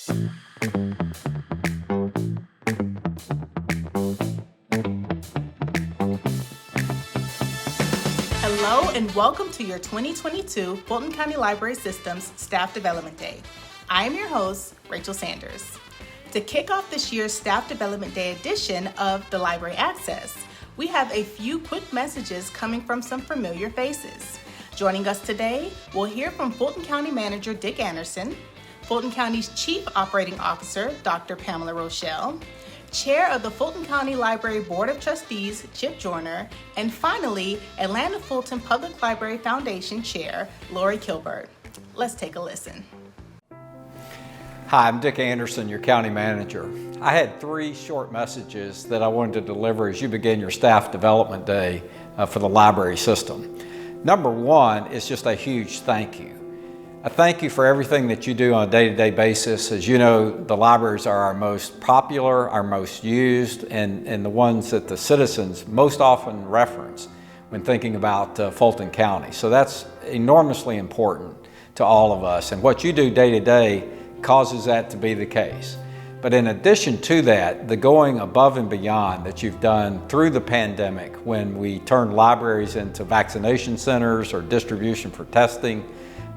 Hello and welcome to your 2022 Fulton County Library System's Staff Development Day. I am your host, Rachel Sanders. To kick off this year's Staff Development Day edition of the Library Access, we have a few quick messages coming from some familiar faces. Joining us today, we'll hear from Fulton County Manager Dick Anderson, Fulton County's Chief Operating Officer, Dr. Pamela Rochelle, Chair of the Fulton County Library Board of Trustees, Chip Joyner, and finally, Atlanta Fulton Public Library Foundation Chair, Lori Kilbert. Let's take a listen. Hi, I'm Dick Anderson, your County Manager. I had three short messages that I wanted to deliver as you begin your Staff Development Day for the library system. Number one is just a huge thank you. A thank you for everything that you do on a day-to-day basis. As you know, the libraries are our most popular, our most used, and the ones that the citizens most often reference when thinking about Fulton County. So that's enormously important to all of us. And what you do day-to-day causes that to be the case. But in addition to that, the going above and beyond that you've done through the pandemic when we turned libraries into vaccination centers or distribution for testing,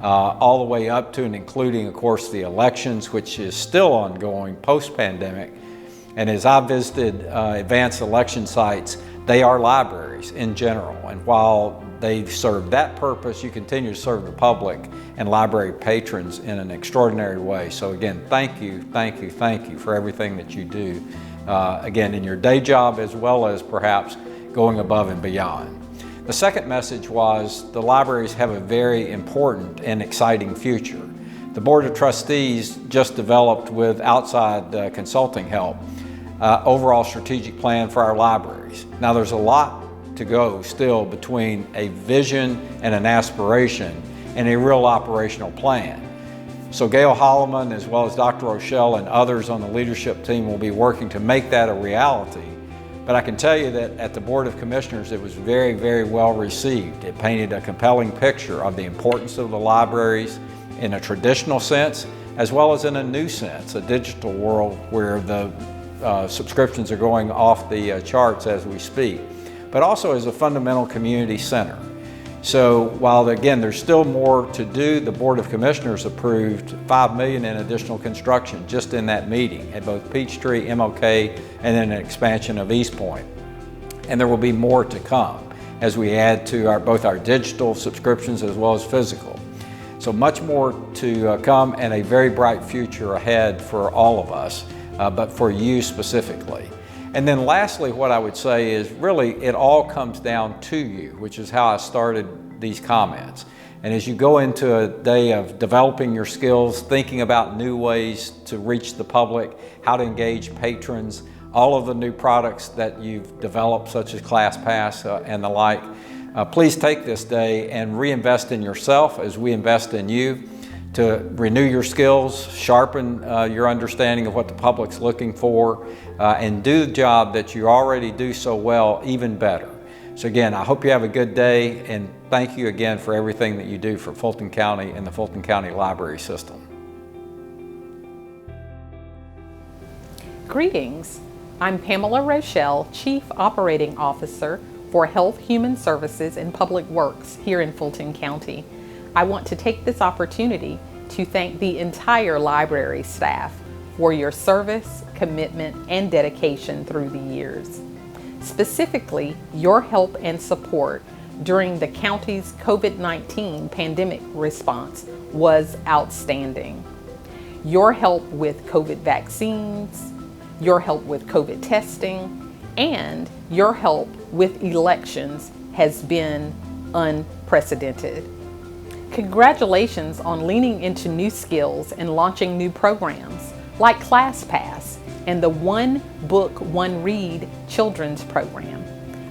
all the way up to and including, of course, the elections, which is still ongoing post-pandemic. And as I visited advanced election sites, they are libraries in general. And while they serve that purpose, you continue to serve the public and library patrons in an extraordinary way. So again, thank you for everything that you do, again, in your day job as well as perhaps going above and beyond. The second message was the libraries have a very important and exciting future. The Board of Trustees just developed with outside consulting help overall strategic plan for our libraries. Now there's a lot to go still between a vision and an aspiration and a real operational plan. So Gail Holloman, as well as Dr. Rochelle and others on the leadership team, will be working to make that a reality. But I can tell you that at the Board of Commissioners, it was very, very well received. It painted a compelling picture of the importance of the libraries in a traditional sense, as well as in a new sense, a digital world where the subscriptions are going off the charts as we speak, but also as a fundamental community center. So while again, there's still more to do, the Board of Commissioners approved $5 million in additional construction just in that meeting at both Peachtree, MLK, and then an expansion of East Point. And there will be more to come as we add to both our digital subscriptions as well as physical. So much more to come and a very bright future ahead for all of us, but for you specifically. And then lastly, what I would say is really it all comes down to you, which is how I started these comments. And as you go into a day of developing your skills, thinking about new ways to reach the public, how to engage patrons, all of the new products that you've developed, such as ClassPass and the like, please take this day and reinvest in yourself as we invest in you to renew your skills, sharpen your understanding of what the public's looking for, and do the job that you already do so well even better. So again, I hope you have a good day, and thank you again for everything that you do for Fulton County and the Fulton County Library System. Greetings. I'm Pamela Rochelle, Chief Operating Officer for Health, Human Services, and Public Works here in Fulton County. I want to take this opportunity to thank the entire library staff for your service, commitment, and dedication through the years. Specifically, your help and support during the county's COVID-19 pandemic response was outstanding. Your help with COVID vaccines, your help with COVID testing, and your help with elections has been unprecedented. Congratulations on leaning into new skills and launching new programs like ClassPass and the One Book, One Read children's program.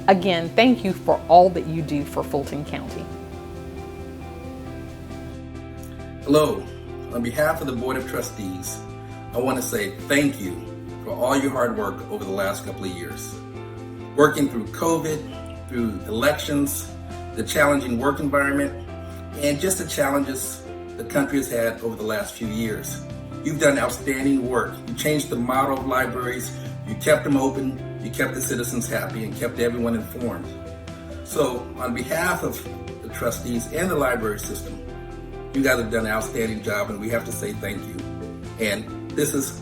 Again, thank you for all that you do for Fulton County. Hello, on behalf of the Board of Trustees, I want to say thank you for all your hard work over the last couple of years. Working through COVID, through elections, the challenging work environment, and just the challenges the country has had over the last few years. You've done outstanding work. You changed the model of libraries, you kept them open, you kept the citizens happy, and kept everyone informed. So on behalf of the trustees and the library system, you guys have done an outstanding job, and we have to say thank you. And this is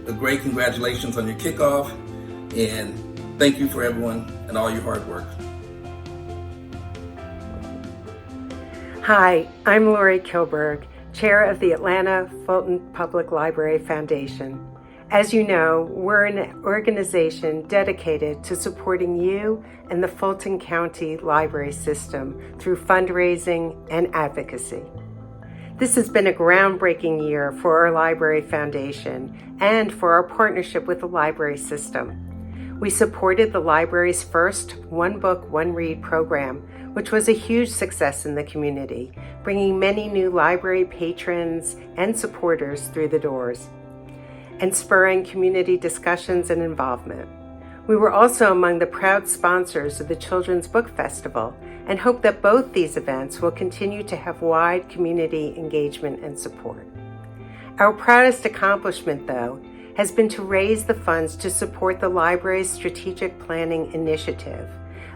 a great congratulations on your kickoff, and thank you for everyone and all your hard work. Hi, I'm Lori Kilberg, Chair of the Atlanta Fulton Public Library Foundation. As you know, we're an organization dedicated to supporting you and the Fulton County Library System through fundraising and advocacy. This has been a groundbreaking year for our Library Foundation and for our partnership with the library system. We supported the library's first One Book, One Read program, which was a huge success in the community, bringing many new library patrons and supporters through the doors, and spurring community discussions and involvement. We were also among the proud sponsors of the Children's Book Festival and hope that both these events will continue to have wide community engagement and support. Our proudest accomplishment, though, has been to raise the funds to support the library's strategic planning initiative,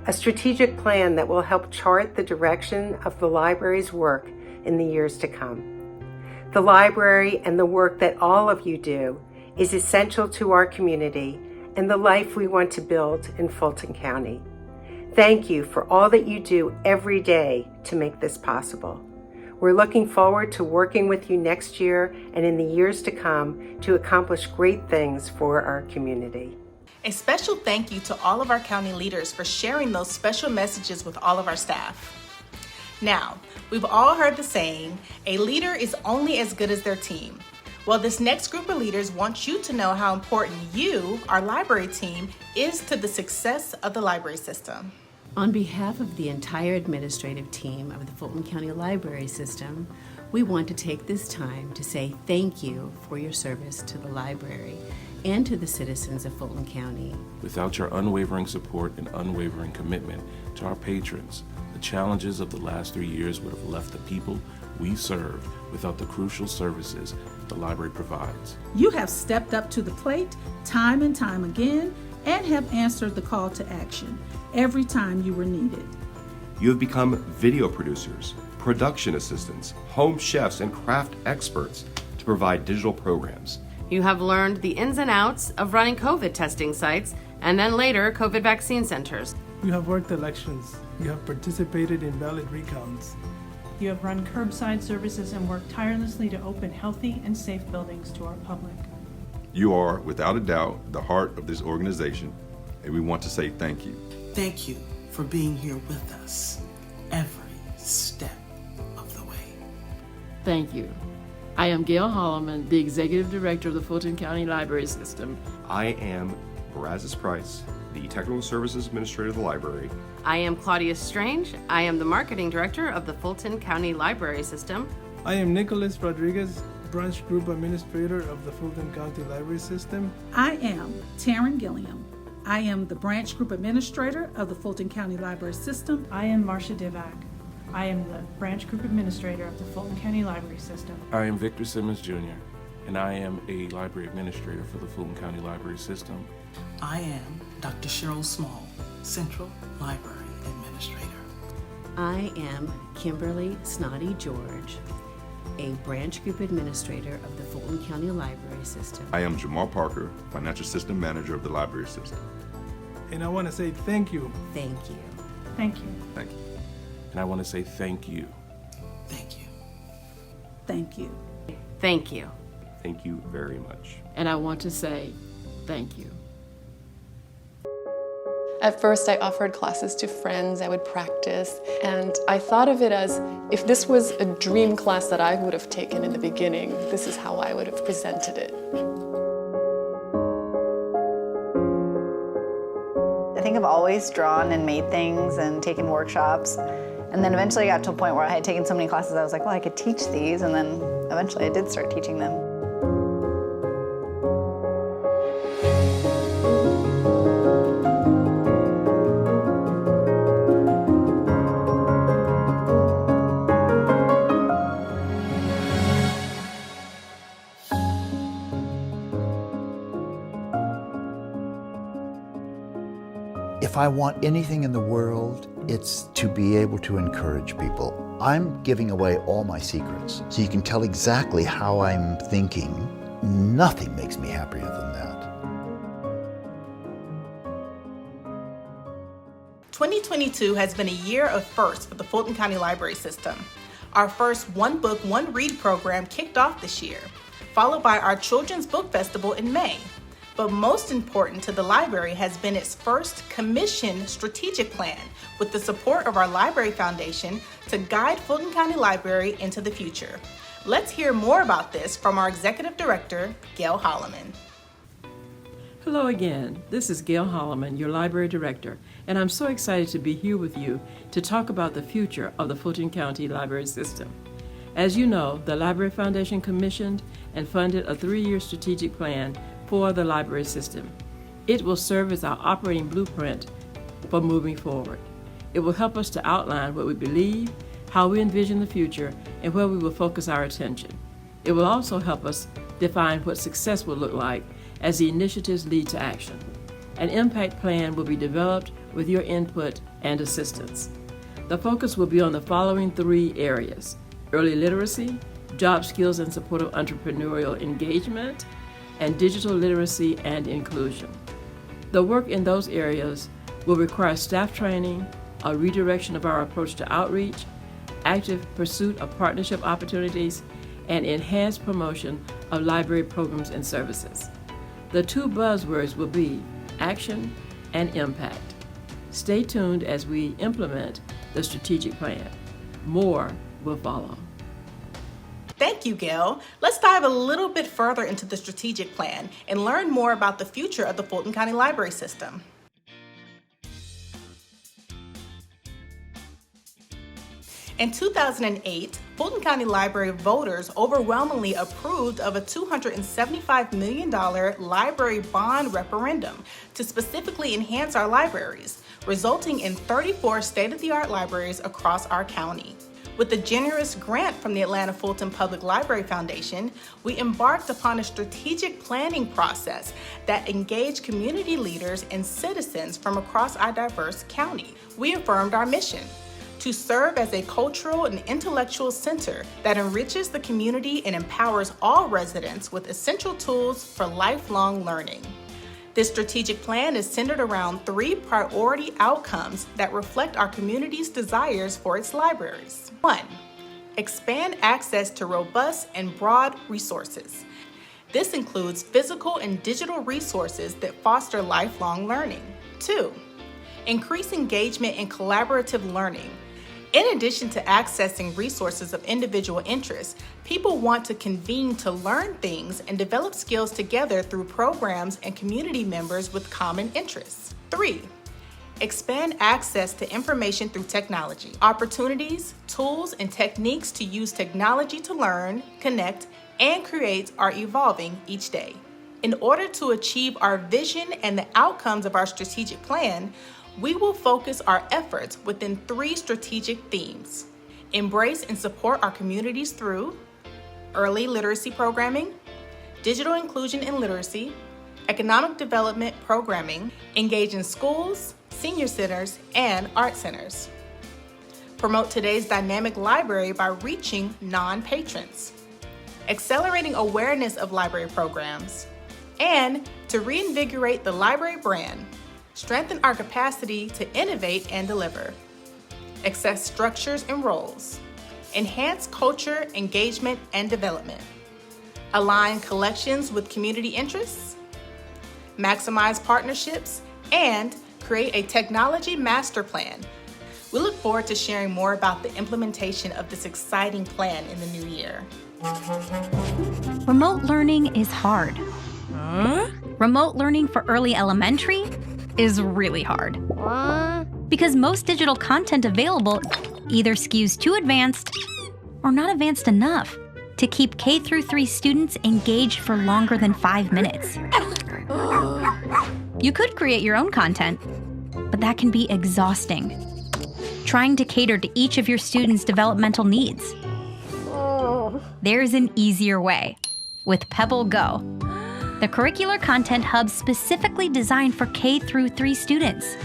a strategic plan that will help chart the direction of the library's work in the years to come. The library and the work that all of you do is essential to our community and the life we want to build in Fulton County. Thank you for all that you do every day to make this possible. We're looking forward to working with you next year and in the years to come to accomplish great things for our community. A special thank you to all of our county leaders for sharing those special messages with all of our staff. Now, we've all heard the saying, a leader is only as good as their team. Well, this next group of leaders wants you to know how important you, our library team, is to the success of the library system. On behalf of the entire administrative team of the Fulton County Library System, we want to take this time to say thank you for your service to the library and to the citizens of Fulton County. Without your unwavering support and unwavering commitment to our patrons, the challenges of the last 3 years would have left the people we serve without the crucial services the library provides. You have stepped up to the plate time and time again and have answered the call to action every time you were needed. You have become video producers, production assistants, home chefs, and craft experts to provide digital programs. You have learned the ins and outs of running COVID testing sites and then later COVID vaccine centers. You have worked elections. You have participated in ballot recounts. You have run curbside services and worked tirelessly to open healthy and safe buildings to our public. You are, without a doubt, the heart of this organization, and we want to say thank you. Thank you for being here with us every step of the way. Thank you. I am Gail Holloman, the Executive Director of the Fulton County Library System. I am Brazos Price, the Technical Services Administrator of the Library. I am Claudia Strange. I am the Marketing Director of the Fulton County Library System. I am Nicholas Rodriguez, Branch Group Administrator of the Fulton County Library System. I am Taryn Gilliam. I am the Branch Group Administrator of the Fulton County Library System. I am Marcia Divac. I am the Branch Group Administrator of the Fulton County Library System. I am Victor Simmons Jr., and I am a Library Administrator for the Fulton County Library System. I am Dr. Cheryl Small, Central Library Administrator. I am Kimberly Snoddy George, a Branch Group Administrator of the Fulton County Library System. I am Jamal Parker, Financial System Manager of the Library System. And I want to say thank you. Thank you. Thank you. Thank you. And I want to say thank you. Thank you. Thank you. Thank you. Thank you very much. And I want to say thank you. At first, I offered classes to friends, I would practice, and I thought of it as if this was a dream class that I would have taken in the beginning, this is how I would have presented it. I think I've always drawn and made things and taken workshops, and then eventually I got to a point where I had taken so many classes I was like, well, I could teach these, and then eventually I did start teaching them. If I want anything in the world, it's to be able to encourage people. I'm giving away all my secrets, so you can tell exactly how I'm thinking. Nothing makes me happier than that. 2022 has been a year of firsts for the Fulton County Library System. Our first One Book, One Read program kicked off this year, followed by our Children's Book Festival in May. But most important to the library has been its first commissioned strategic plan with the support of our Library Foundation to guide Fulton County Library into the future. Let's hear more about this from our Executive Director, Gail Holloman. Hello again. This is Gail Holloman, your Library Director, and I'm so excited to be here with you to talk about the future of the Fulton County Library System. As you know, the Library Foundation commissioned and funded a 3-year strategic plan for the library system. It will serve as our operating blueprint for moving forward. It will help us to outline what we believe, how we envision the future, and where we will focus our attention. It will also help us define what success will look like as the initiatives lead to action. An impact plan will be developed with your input and assistance. The focus will be on the following 3 areas: early literacy, job skills and support of entrepreneurial engagement, and digital literacy and inclusion. The work in those areas will require staff training, a redirection of our approach to outreach, active pursuit of partnership opportunities, and enhanced promotion of library programs and services. The 2 buzzwords will be action and impact. Stay tuned as we implement the strategic plan. More will follow. Thank you, Gail. Let's dive a little bit further into the strategic plan and learn more about the future of the Fulton County Library System. In 2008, Fulton County Library voters overwhelmingly approved of a $275 million library bond referendum to specifically enhance our libraries, resulting in 34 state-of-the-art libraries across our county. With a generous grant from the Atlanta Fulton Public Library Foundation, we embarked upon a strategic planning process that engaged community leaders and citizens from across our diverse county. We affirmed our mission to serve as a cultural and intellectual center that enriches the community and empowers all residents with essential tools for lifelong learning. This strategic plan is centered around 3 priority outcomes that reflect our community's desires for its libraries. 1. Expand access to robust and broad resources. This includes physical and digital resources that foster lifelong learning. 2. Increase engagement and collaborative learning. In addition to accessing resources of individual interest, people want to convene to learn things and develop skills together through programs and community members with common interests. 3. Expand access to information through technology. Opportunities, tools, and techniques to use technology to learn, connect, and create are evolving each day. In order to achieve our vision and the outcomes of our strategic plan, we will focus our efforts within 3 strategic themes: embrace and support our communities through early literacy programming, digital inclusion and literacy, economic development programming, engage in schools, senior centers, and art centers. Promote today's dynamic library by reaching non-patrons, accelerating awareness of library programs, and to reinvigorate the library brand. Strengthen our capacity to innovate and deliver. Access structures and roles. Enhance culture, engagement, and development. Align collections with community interests. Maximize partnerships, and create a technology master plan. We look forward to sharing more about the implementation of this exciting plan in the new year. Remote learning is hard. Remote learning for early elementary is really hard. Because most digital content available either skews too advanced or not advanced enough to keep K-3 students engaged for longer than 5 minutes. You could create your own content, but that can be exhausting. Trying to cater to each of your students' developmental needs. There's an easier way with Pebble Go, the curricular content hub specifically designed for K-3 students.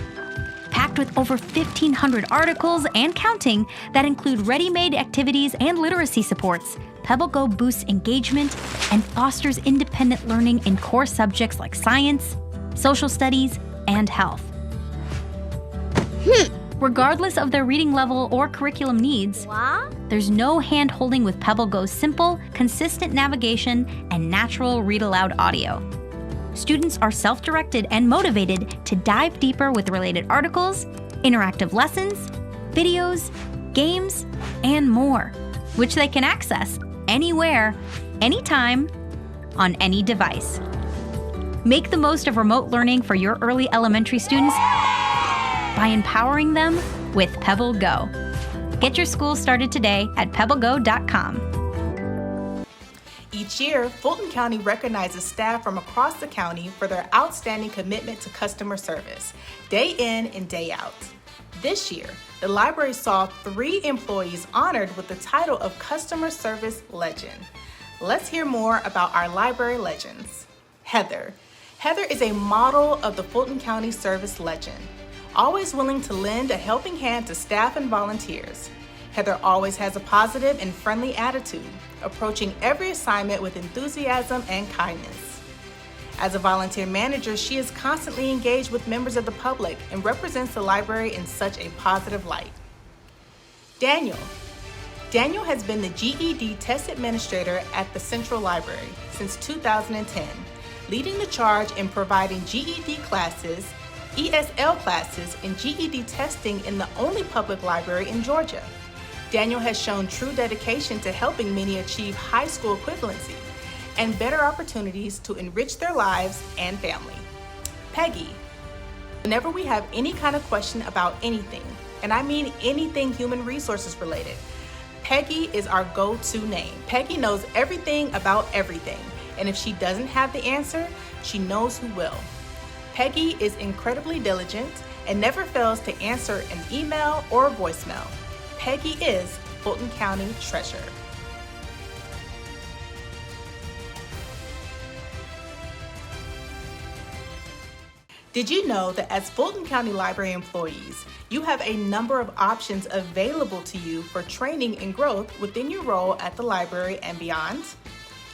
packed with over 1,500 articles and counting that include ready-made activities and literacy supports, PebbleGo boosts engagement and fosters independent learning in core subjects like science, social studies, and health. Regardless of their reading level or curriculum needs, there's no hand-holding with PebbleGo's simple, consistent navigation and natural read-aloud audio. Students are self-directed and motivated to dive deeper with related articles, interactive lessons, videos, games, and more, which they can access anywhere, anytime, on any device. Make the most of remote learning for your early elementary students by empowering them with PebbleGo. Get your school started today at pebblego.com. Each year, Fulton County recognizes staff from across the county for their outstanding commitment to customer service, day in and day out. This year, the library saw 3 employees honored with the title of Customer Service Legend. Let's hear more about our library legends. Heather. Heather is a model of the Fulton County Service Legend, always willing to lend a helping hand to staff and volunteers. Heather always has a positive and friendly attitude, approaching every assignment with enthusiasm and kindness. As a volunteer manager, she is constantly engaged with members of the public and represents the library in such a positive light. Daniel. Daniel has been the GED test administrator at the Central Library since 2010, leading the charge in providing GED classes, ESL classes, and GED testing in the only public library in Georgia. Daniel has shown true dedication to helping many achieve high school equivalency and better opportunities to enrich their lives and family. Peggy. Whenever we have any kind of question about anything, and I mean anything human resources related, Peggy is our go-to name. Peggy knows everything about everything, and if she doesn't have the answer, she knows who will. Peggy is incredibly diligent and never fails to answer an email or a voicemail. Peggy is Fulton County Treasurer. Did you know that as Fulton County Library employees, you have a number of options available to you for training and growth within your role at the library and beyond?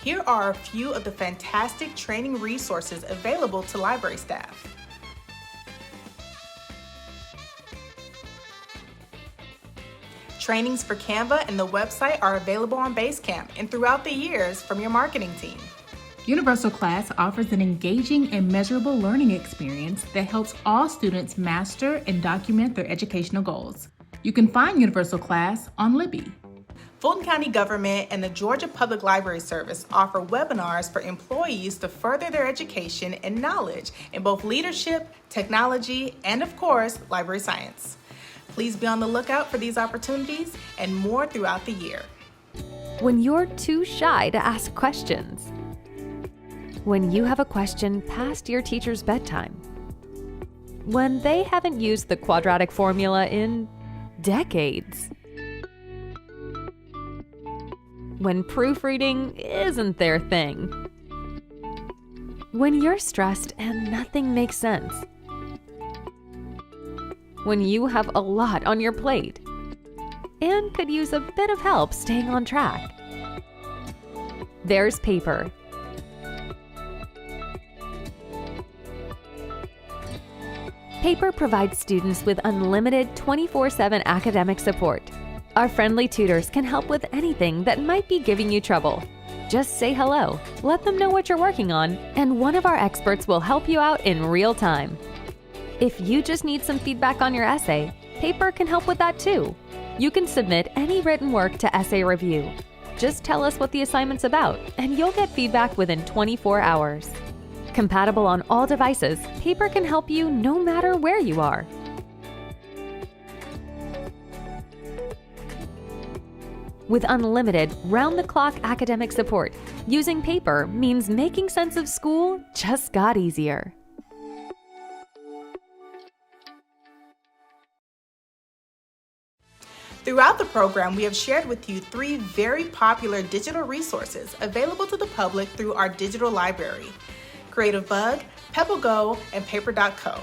Here are a few of the fantastic training resources available to library staff. Trainings for Canva and the website are available on Basecamp and throughout the years from your marketing team. Universal Class offers an engaging and measurable learning experience that helps all students master and document their educational goals. You can find Universal Class on Libby. Fulton County Government and the Georgia Public Library Service offer webinars for employees to further their education and knowledge in both leadership, technology, and of course, library science. Please be on the lookout for these opportunities and more throughout the year. When you're too shy to ask questions. When you have a question past your teacher's bedtime. When they haven't used the quadratic formula in decades. When proofreading isn't their thing. When you're stressed and nothing makes sense. When you have a lot on your plate and could use a bit of help staying on track. There's Paper. Paper provides students with unlimited 24/7 academic support. Our friendly tutors can help with anything that might be giving you trouble. Just say hello, let them know what you're working on, and one of our experts will help you out in real time. If you just need some feedback on your essay, Paper can help with that too. You can submit any written work to essay review. Just tell us what the assignment's about, and you'll get feedback within 24 hours. Compatible on all devices, Paper can help you no matter where you are. With unlimited, round-the-clock academic support, using Paper means making sense of school just got easier. Throughout the program, we have shared with you 3 very popular digital resources available to the public through our digital library: Creative Bug, PebbleGo, and Paper.co.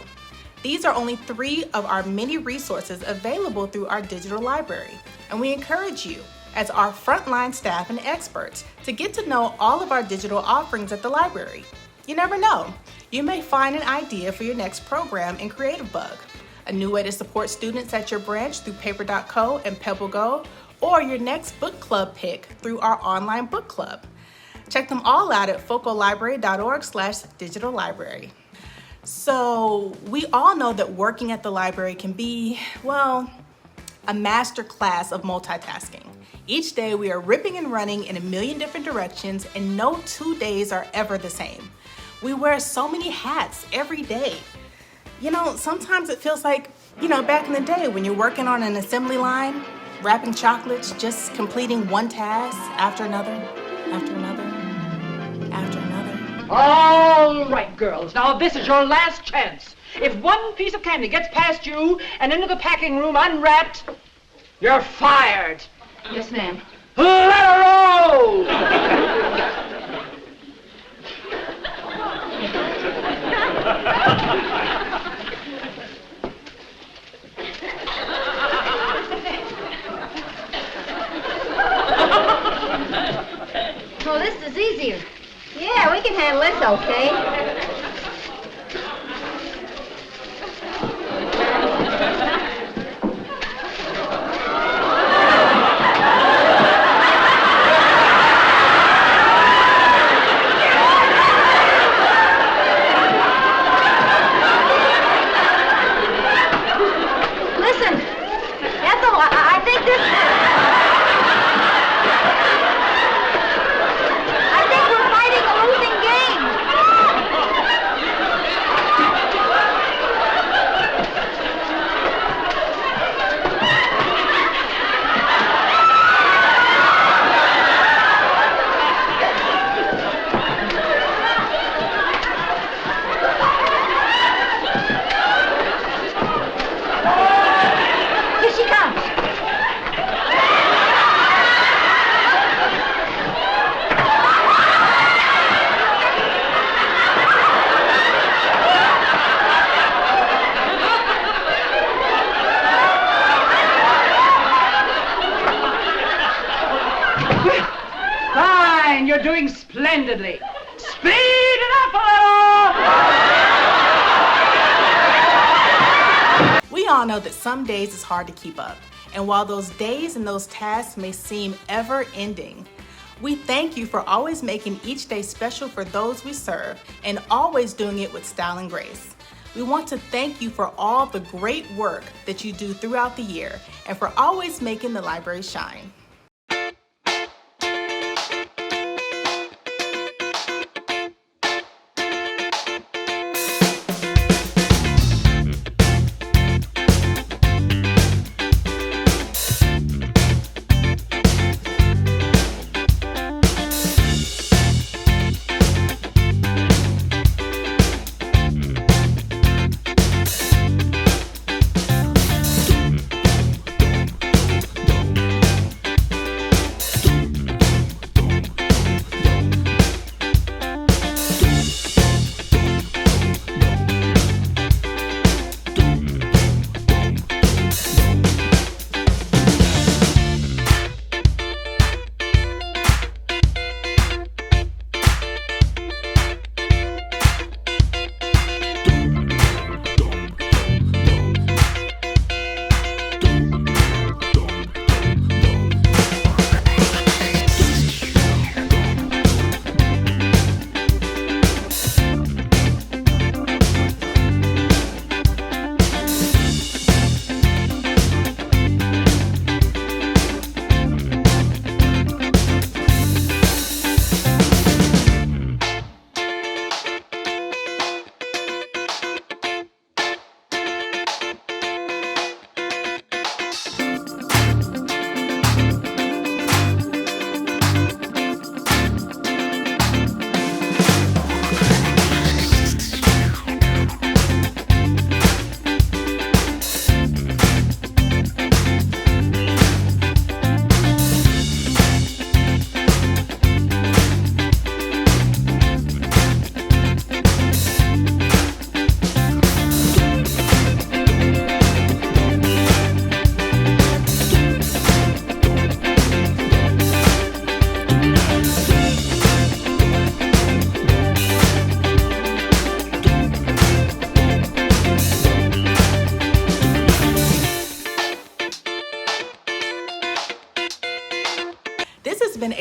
These are only 3 of our many resources available through our digital library, and we encourage you, as our frontline staff and experts, to get to know all of our digital offerings at the library. You never know, you may find an idea for your next program in CreativeBug, a new way to support students at your branch through Paper.co and PebbleGo, or your next book club pick through our online book club. Check them all out at focolibrary.org/digital library. So we all know that working at the library can be, well, a master class of multitasking. Each day we are ripping and running in a million different directions, and no 2 days are ever the same. We wear so many hats every day. Sometimes it feels like, back in the day when you're working on an assembly line, wrapping chocolates, just completing one task after another, after another, after another. All right, girls, now this is your last chance. If one piece of candy gets past you and into the packing room unwrapped, you're fired. Yes, ma'am. Let her roll! Oh, this is easier. Yeah, we can handle this, okay? Listen, Ethel, I think this... Here she comes. Fine, you're doing splendidly. Speed it up a little! We all know that some days it's hard to keep up, and while those days and those tasks may seem ever-ending, we thank you for always making each day special for those we serve and always doing it with style and grace. We want to thank you for all the great work that you do throughout the year and for always making the library shine.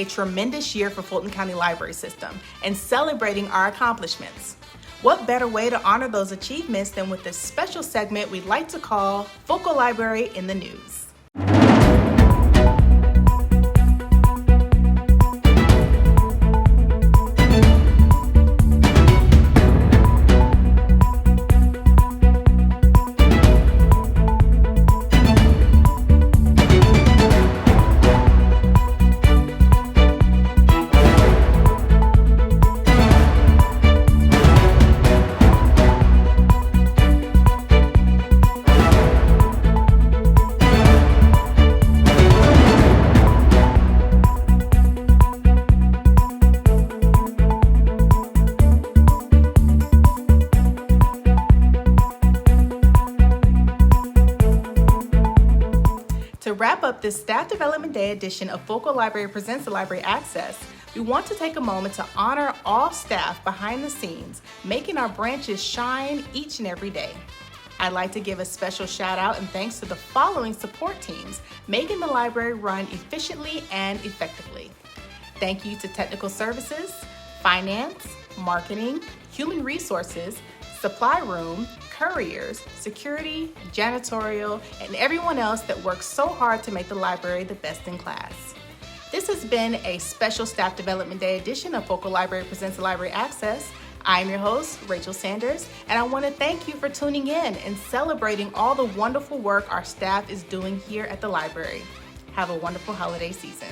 a tremendous year for Fulton County Library System and celebrating our accomplishments. What better way to honor those achievements than with this special segment we'd like to call Focal Library in the News. To wrap up this Staff Development Day edition of Focal Library Presents the Library Access, we want to take a moment to honor all staff behind the scenes, making our branches shine each and every day. I'd like to give a special shout out and thanks to the following support teams, making the library run efficiently and effectively. Thank you to Technical Services, Finance, Marketing, Human Resources, Supply Room, Couriers, Security, Janitorial, and everyone else that works so hard to make the library the best in class. This has been a special Staff Development Day edition of Focal Library Presents the Library Access. I'm your host, Rachel Sanders, and I want to thank you for tuning in and celebrating all the wonderful work our staff is doing here at the library. Have a wonderful holiday season.